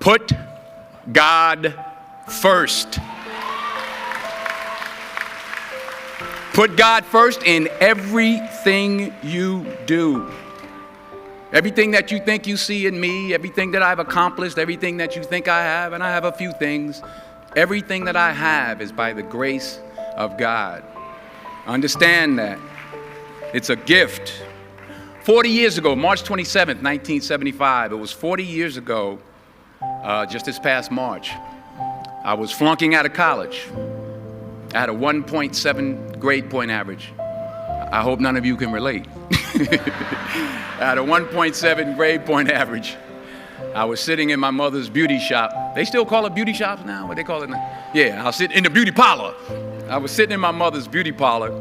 Put God first. Put God first in everything you do. Everything that you think you see in me, everything that I've accomplished, everything that you think I have, and I have a few things, everything that I have is by the grace of God. Understand that. It's a gift. 40 years ago, March 27th, 1975, it was 40 years ago, just this past March, I was flunking out of college. I had a 1.7 grade point average. I hope none of you can relate. I had a 1.7 grade point average. I was sitting in my mother's beauty shop. They still call it beauty shops now? What they call it now? Yeah, I was sitting in the beauty parlor. I was sitting in my mother's beauty parlor,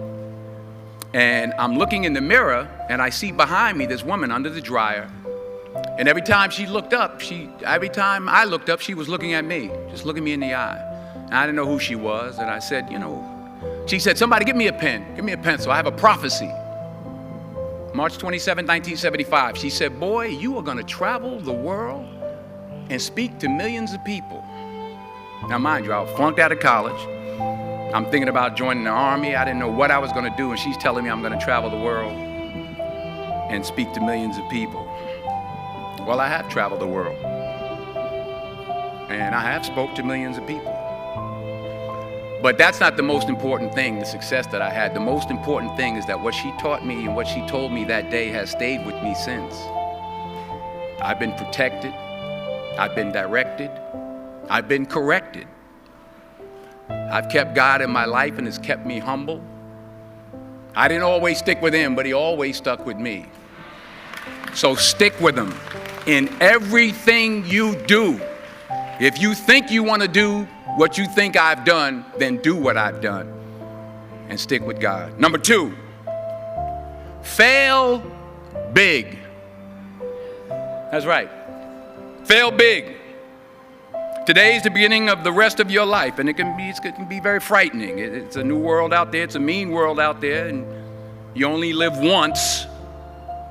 and I'm looking in the mirror, and I see behind me this woman under the dryer. And every time she looked up, every time I looked up, she was looking at me, just looking me in the eye. And I didn't know who she was, and I said, she said, somebody give me a pen, give me a pencil, I have a prophecy. March 27, 1975, she said, boy, you are gonna travel the world and speak to millions of people. Now mind you, I flunked out of college. I'm thinking about joining the army. I didn't know what I was gonna do, and she's telling me I'm gonna travel the world and speak to millions of people. Well, I have traveled the world, and I have spoke to millions of people. But that's not the most important thing, the success that I had. The most important thing is that what she taught me and what she told me that day has stayed with me since. I've been protected, I've been directed, I've been corrected. I've kept God in my life, and it's kept me humble. I didn't always stick with him, but he always stuck with me. So stick with him in everything you do. If you think you want to do what you think I've done, then do what I've done and stick with God. Number 2, fail big. That's right. Fail big. Today is the beginning of the rest of your life, and it can be very frightening. It's a new world out there. It's a mean world out there, and you only live once.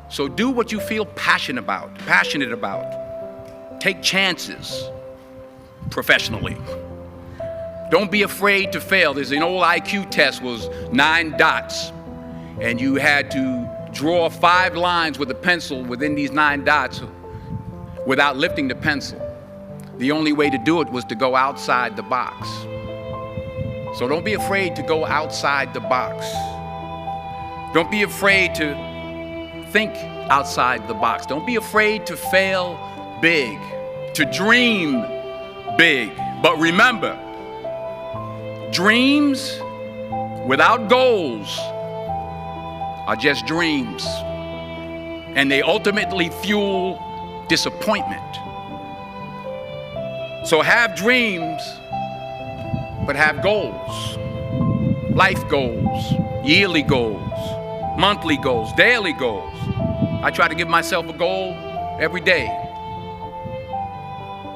So do what you feel passionate about. Take chances professionally. Don't be afraid to fail. There's an old IQ test, was 9 dots, and you had to draw 5 lines with a pencil within these 9 dots without lifting the pencil. The only way to do it was to go outside the box. So don't be afraid to go outside the box. Don't be afraid to think outside the box. Don't be afraid to fail big, to dream big. But remember, dreams without goals are just dreams, and they ultimately fuel disappointment. So have dreams, but have goals. Life goals, yearly goals, monthly goals, daily goals. I try to give myself a goal every day.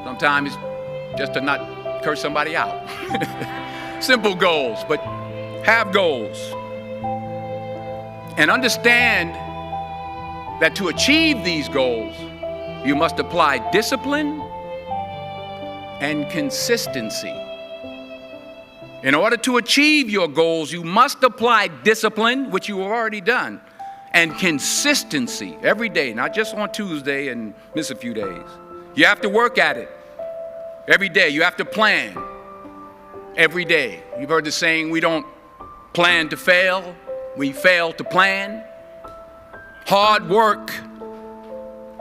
Sometimes it's just to not curse somebody out. Simple goals, but have goals. And understand that to achieve these goals, you must apply discipline and consistency. In order to achieve your goals, you must apply discipline, which you have already done, and consistency every day, not just on Tuesday and miss a few days. You have to work at it every day. You have to plan every day. You've heard the saying, we don't plan to fail, we fail to plan. Hard work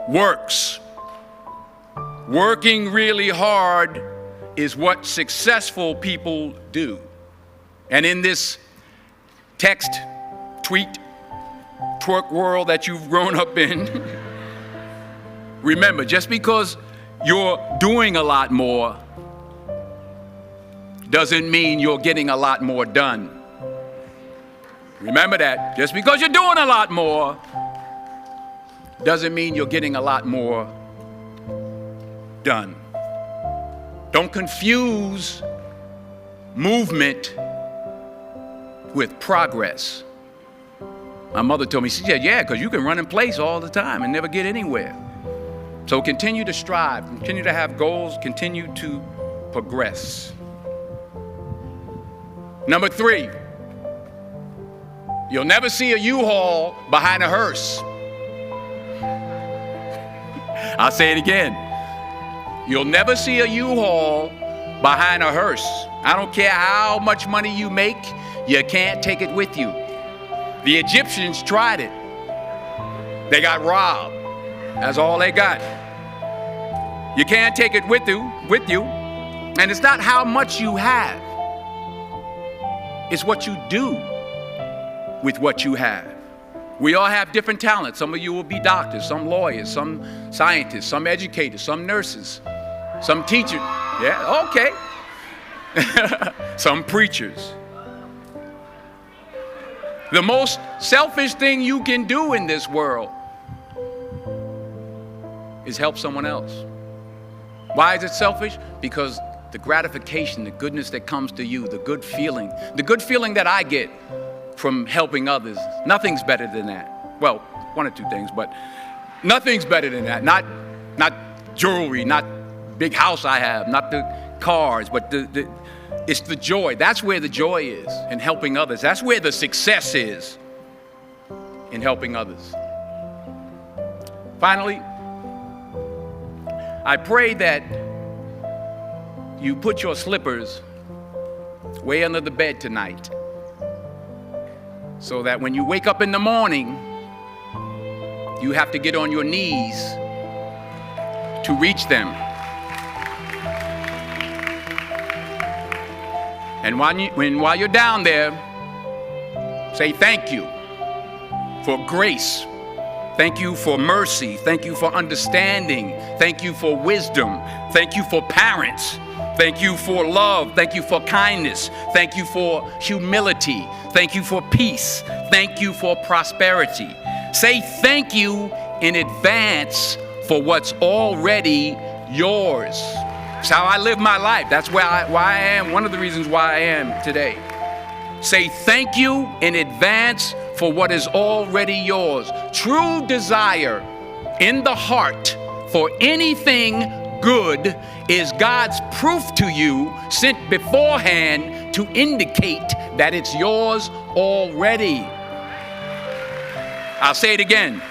works. Working really hard is what successful people do. And in this text, tweet, twerk world that you've grown up in, remember, just because you're doing a lot more doesn't mean you're getting a lot more done. Remember that. Just because you're doing a lot more doesn't mean you're getting a lot more done. Don't confuse movement with progress. My mother told me, she said, yeah, because you can run in place all the time and never get anywhere. So continue to strive, continue to have goals, continue to progress. Number 3, you'll never see a U-Haul behind a hearse. I'll say it again. You'll never see a U-Haul behind a hearse. I don't care how much money you make, you can't take it with you. The Egyptians tried it. They got robbed. That's all they got. You can't take it with you. And it's not how much you have. It's what you do with what you have. We all have different talents. Some of you will be doctors, some lawyers, some scientists, some educators, some nurses, some teachers. Yeah, okay. Some preachers. The most selfish thing you can do in this world is help someone else. Why is it selfish? Because the gratification, the goodness that comes to you, the good feeling that I get from helping others, nothing's better than that. Well, one or two things, but nothing's better than that. Not jewelry, not big house I have, not the cars, but it's the joy. That's where the joy is, in helping others. That's where the success is, in helping others. Finally, I pray that you put your slippers way under the bed tonight, so that when you wake up in the morning, you have to get on your knees to reach them. And while you're down there, say thank you for grace. Thank you for mercy. Thank you for understanding. Thank you for wisdom. Thank you for parents. Thank you for love. Thank you for kindness. Thank you for humility. Thank you for peace. Thank you for prosperity. Say thank you in advance for what's already yours. That's how I live my life. That's why I am, one of the reasons why I am today. Say thank you in advance for what is already yours. True desire in the heart for anything good is God's proof to you, sent beforehand to indicate that it's yours already. I'll say it again.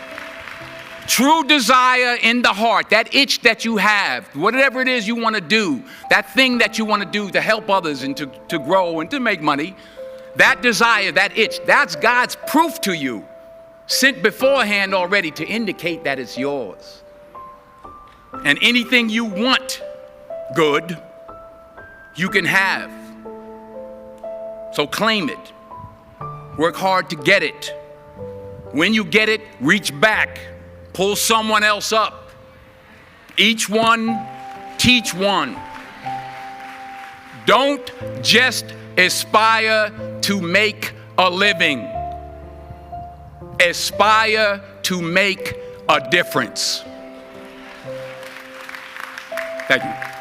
True desire in the heart, that itch that you have, whatever it is you want to do, that thing that you want to do to help others and to grow and to make money, that desire, that itch, that's God's proof to you, sent beforehand already to indicate that it's yours. And anything you want good, you can have. So claim it. Work hard to get it. When you get it, reach back. Pull someone else up. Each one, teach one. Don't just aspire to make a living. Aspire to make a difference. Thank you.